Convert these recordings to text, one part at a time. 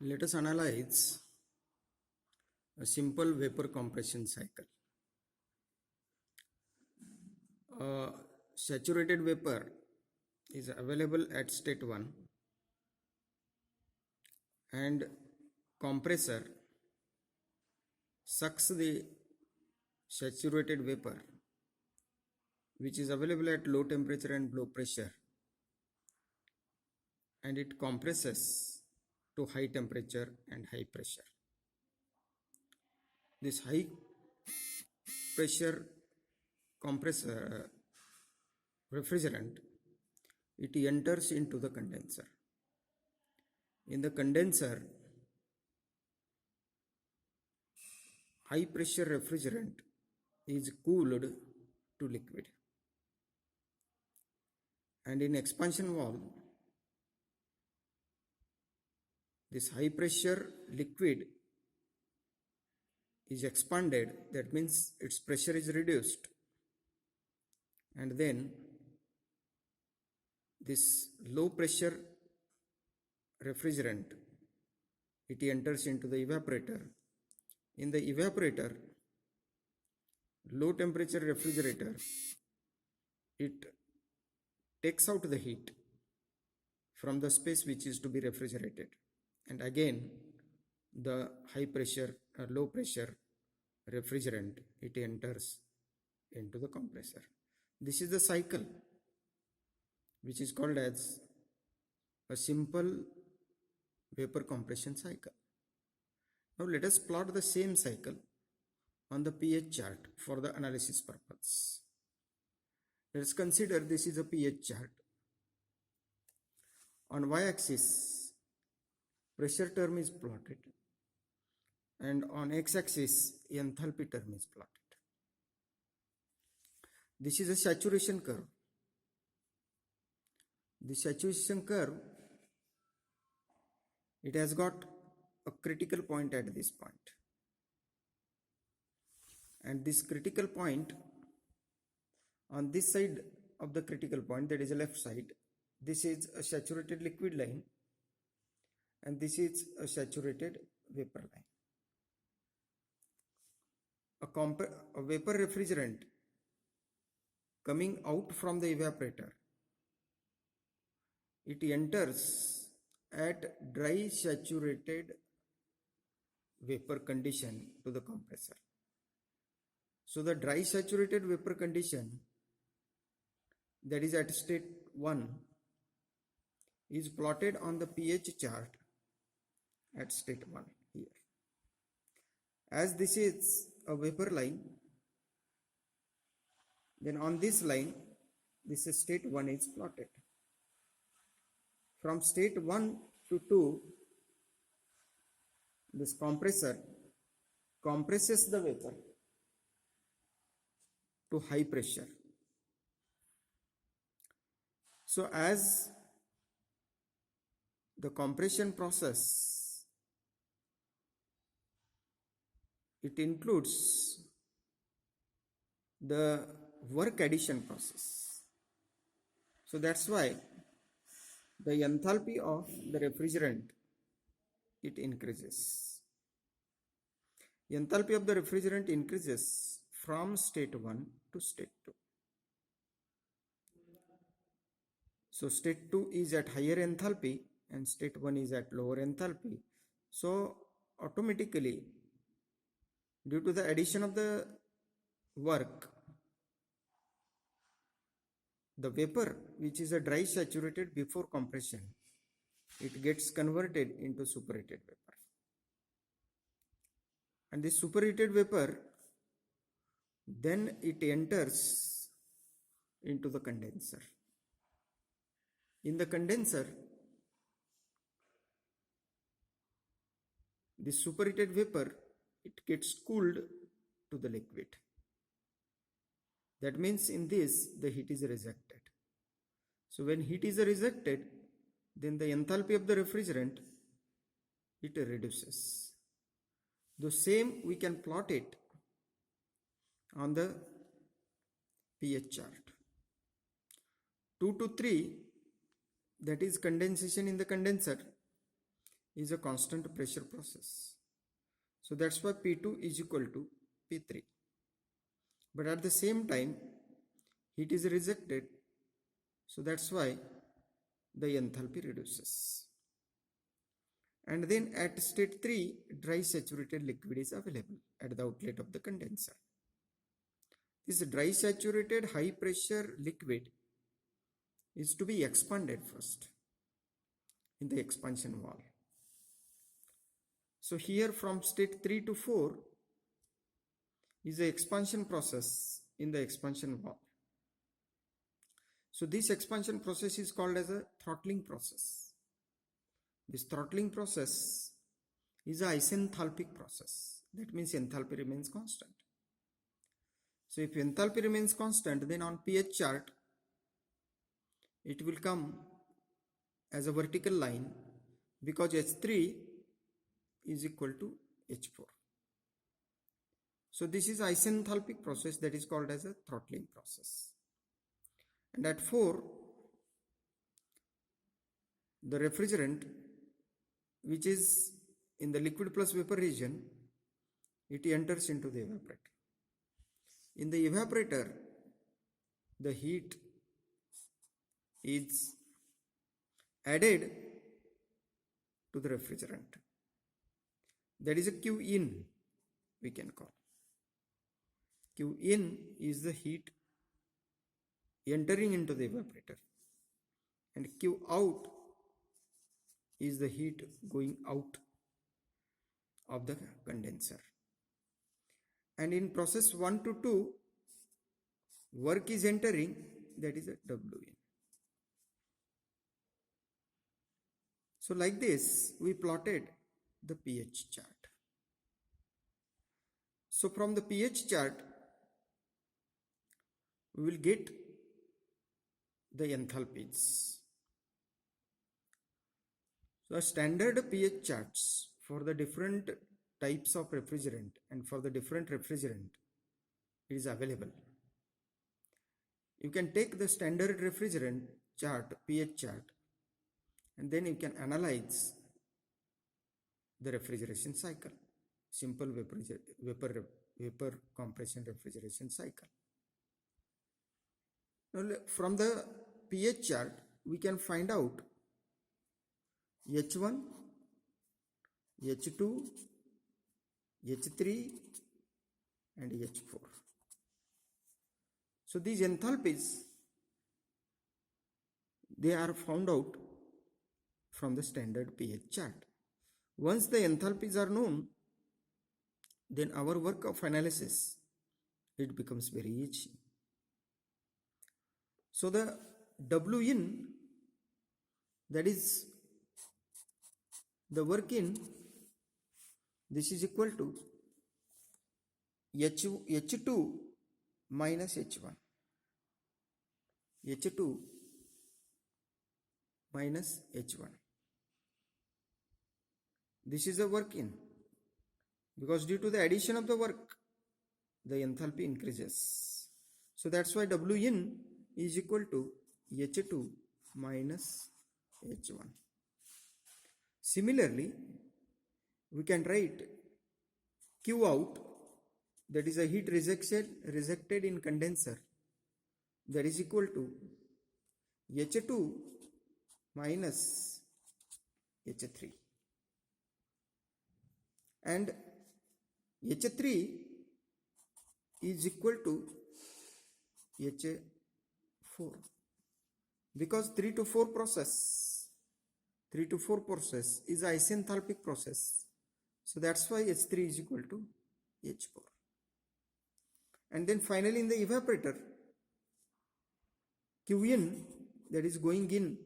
Let us analyze a simple vapor compression cycle. A saturated vapor is available at state 1 and compressor sucks the saturated vapor which is available at low temperature and low pressure, and it compresses to high temperature and high pressure. This high pressure compressor refrigerant, it enters into the condenser. In the condenser, high pressure refrigerant is cooled to liquid, and in expansion valve, this high pressure liquid is expanded, that means its pressure is reduced, and then this low pressure refrigerant, it enters into the evaporator. In the evaporator, low temperature refrigerator, it takes out the heat from the space which is to be refrigerated, and again the high pressure low pressure refrigerant, it enters into the compressor. This is the cycle which is called as a simple vapor compression cycle. Now let us plot the same cycle on the pH chart for the analysis purpose. Let us consider this is a pH chart. On y-axis, pressure term is plotted, and on x-axis, enthalpy term is plotted. This is a saturation curve. The saturation curve, it has got a critical point at this point, and this critical point, on this side of the critical point, that is the left side, this is a saturated liquid line, and this is a saturated vapor line. A vapor refrigerant coming out from the evaporator, it enters at dry saturated vapor condition to the compressor. So the dry saturated vapor condition, that is at state 1, is plotted on the pH chart at state 1 here. As this is a vapor line, then on this line, this is state 1 is plotted. From state 1 to 2, this compressor compresses the vapor to high pressure. So as the compression process, it includes the work addition process. So that's why the enthalpy of the refrigerant, it increases. The enthalpy of the refrigerant increases from state 1 to state 2. So state 2 is at higher enthalpy and state 1 is at lower enthalpy. So automatically, due to the addition of the work, the vapor which is a dry saturated before compression, it gets converted into superheated vapor. And this superheated vapor, then it enters into the condenser. In the condenser, this superheated vapor, it gets cooled to the liquid. That means in this, the heat is rejected. So when heat is rejected, then the enthalpy of the refrigerant, it reduces. The same we can plot it on the pH chart. 2 to 3, that is condensation in the condenser. is a constant pressure process. So that's why P2 is equal to P3. But at the same time, heat is rejected. So that's why the enthalpy reduces. And then at state 3, dry saturated liquid is available at the outlet of the condenser. This dry saturated high pressure liquid is to be expanded first in the expansion valve. So here from state 3 to 4 is the expansion process in the expansion valve. So this expansion process is called as a throttling process. This throttling process is an isenthalpic process. That means enthalpy remains constant. So if enthalpy remains constant, then on pH chart, it will come as a vertical line because H3 is equal to H4. So this is isenthalpic process that is called as a throttling process. And at 4, the refrigerant, which is in the liquid plus vapor region, it enters into the evaporator. In the evaporator, the heat is added to the refrigerant. That is a Q in, we can call. Q in is the heat entering into the evaporator, and Q out is the heat going out of the condenser. And in process 1 to 2, work is entering, that is a W in. So like this, we plotted the pH chart. So from the pH chart, we will get the enthalpies. So standard pH charts for the different types of refrigerant and for the different refrigerant is available. You can take the standard refrigerant chart, pH chart, and then you can analyze the refrigeration cycle, simple vapor compression refrigeration cycle. Now from the pH chart, we can find out H1, H2, H3 and H4. So these enthalpies, they are found out from the standard pH chart. Once the enthalpies are known, then our work of analysis, it becomes very easy. So the W in, that is the work in, this is equal to H2 minus H1. H2 minus H1. This is the work in, because due to the addition of the work, the enthalpy increases. So that's why W in is equal to H2 minus H1. Similarly, we can write Q out, that is a heat rejected in condenser, that is equal to H2 minus H3. And H3 is equal to H4, because 3 to 4 process is isenthalpic process. So that's why H3 is equal to H4. And then finally in the evaporator, Q in, that is going in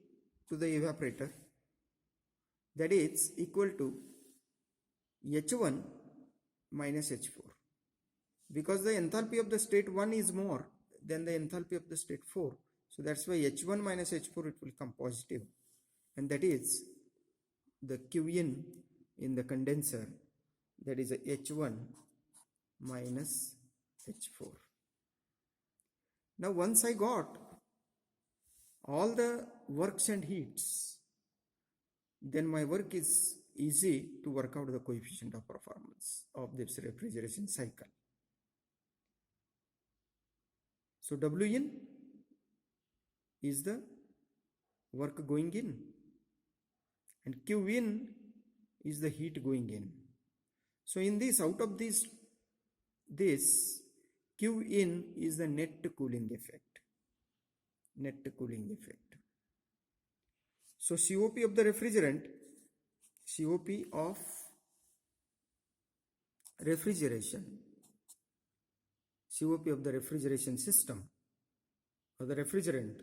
to the evaporator, that is equal to H1 minus H4, because the enthalpy of the state 1 is more than the enthalpy of the state 4. So that's why H1 minus H4, it will come positive, and that is the Q in the condenser, that is a H1 minus H4. Now once I got all the works and heats, then my work is easy to work out the coefficient of performance of this refrigeration cycle. So Win is the work going in and Qin is the heat going in. So in this, out of this Qin is the net cooling effect. Net cooling effect. So COP of the refrigerant, COP of refrigeration, COP of the refrigeration system or the refrigerant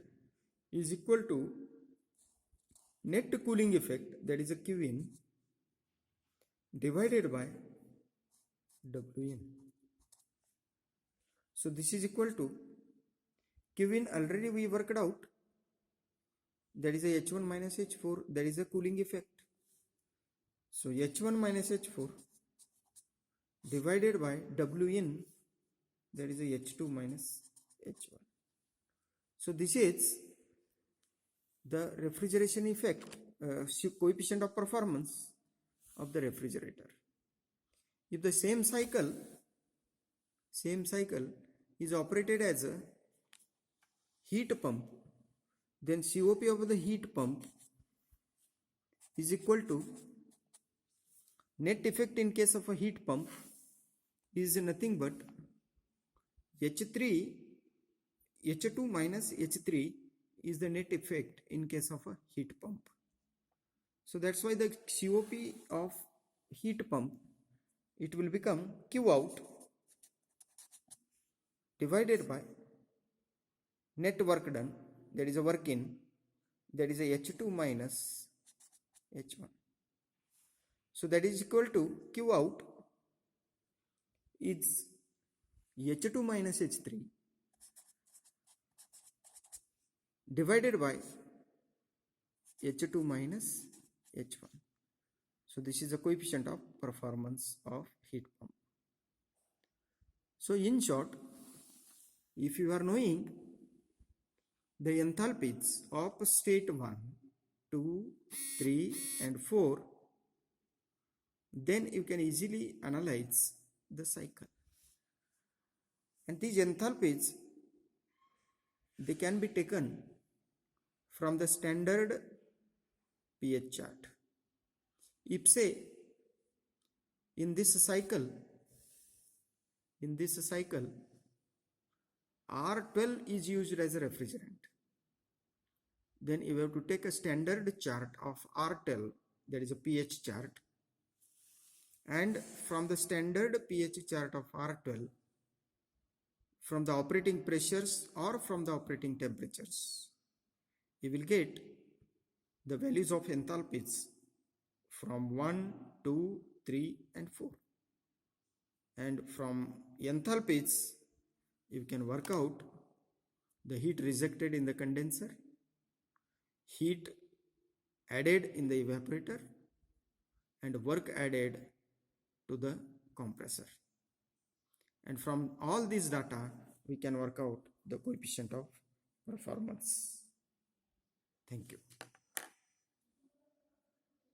is equal to net cooling effect, that is a Qin, divided by Win. So this is equal to Qin, already we worked out, that is a H1 minus H4, that is a cooling effect. So H1 minus H4 divided by Win, that is a H2 minus H1. So this is the refrigeration effect, coefficient of performance of the refrigerator. If the same cycle is operated as a heat pump, then COP of the heat pump is equal to net effect in case of a heat pump is nothing but H2 minus H3 is the net effect in case of a heat pump. So that's why the COP of heat pump, it will become Q out divided by net work done, that is a work in, that is a H2 minus H1. So that is equal to Q out is H2 minus H3 divided by H2 minus H1. So this is the coefficient of performance of heat pump. So in short, if you are knowing the enthalpies of state 1, 2, 3 and 4, then you can easily analyze the cycle. And these enthalpies, they can be taken from the standard pH chart. If say in this cycle R12 is used as a refrigerant, then you have to take a standard chart of R12, that is a pH chart, and from the standard pH chart of R12, from the operating pressures or from the operating temperatures, you will get the values of enthalpies from 1, 2, 3 and 4. And from enthalpies, you can work out the heat rejected in the condenser, heat added in the evaporator, and work added to the compressor. And from all these data, we can work out the coefficient of performance. Thank you.